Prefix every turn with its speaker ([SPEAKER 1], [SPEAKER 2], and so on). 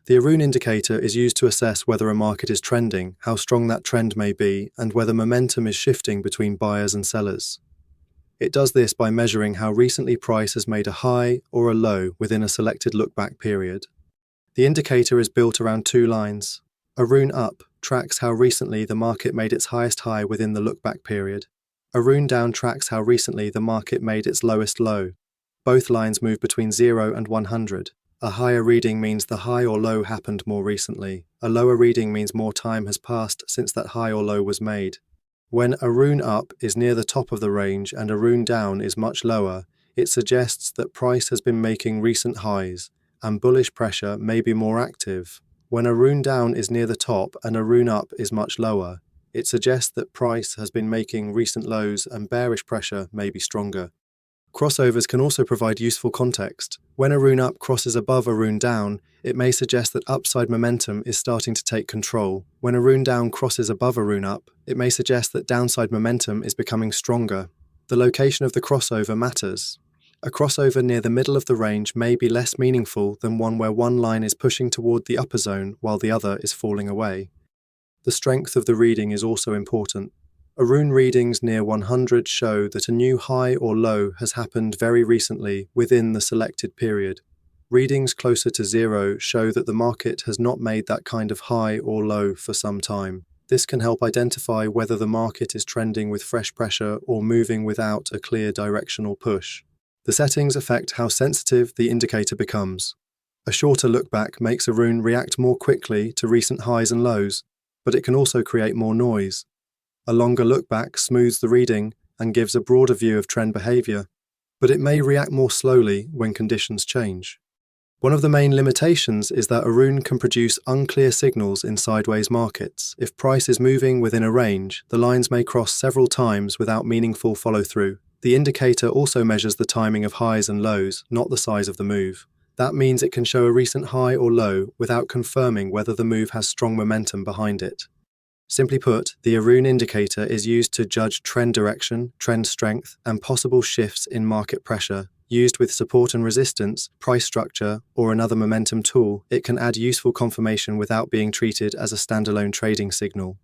[SPEAKER 1] The Aroon indicator is used to assess whether a market is trending, how strong that trend may be, and whether momentum is shifting between buyers and sellers. It does this by measuring how recently price has made a high or a low within a selected lookback period. The indicator is built around two lines. Aroon Up tracks how recently the market made its highest high within the lookback period. Aroon Down tracks how recently the market made its lowest low. Both lines move between 0 and 100. A higher reading means the high or low happened more recently. A lower reading means more time has passed since that high or low was made. When Aroon Up is near the top of the range and Aroon Down is much lower, it suggests that price has been making recent highs, and bullish pressure may be more active. When Aroon Down is near the top and Aroon Up is much lower, it suggests that price has been making recent lows and bearish pressure may be stronger. Crossovers can also provide useful context. When Aroon Up crosses above Aroon Down, it may suggest that upside momentum is starting to take control. When Aroon Down crosses above Aroon Up, it may suggest that downside momentum is becoming stronger. The location of the crossover matters. A crossover near the middle of the range may be less meaningful than one where one line is pushing toward the upper zone while the other is falling away. The strength of the reading is also important. Aroon readings near 100 show that a new high or low has happened very recently within the selected period. Readings closer to 0 show that the market has not made that kind of high or low for some time. This can help identify whether the market is trending with fresh pressure or moving without a clear directional push. The settings affect how sensitive the indicator becomes. A shorter lookback makes Aroon react more quickly to recent highs and lows, but it can also create more noise. A longer lookback smooths the reading and gives a broader view of trend behavior, but it may react more slowly when conditions change. One of the main limitations is that Aroon can produce unclear signals in sideways markets. If price is moving within a range, the lines may cross several times without meaningful follow-through. The indicator also measures the timing of highs and lows, not the size of the move. That means it can show a recent high or low without confirming whether the move has strong momentum behind it. Simply put, the Aroon indicator is used to judge trend direction, trend strength, and possible shifts in market pressure. Used with support and resistance, price structure, or another momentum tool, it can add useful confirmation without being treated as a standalone trading signal.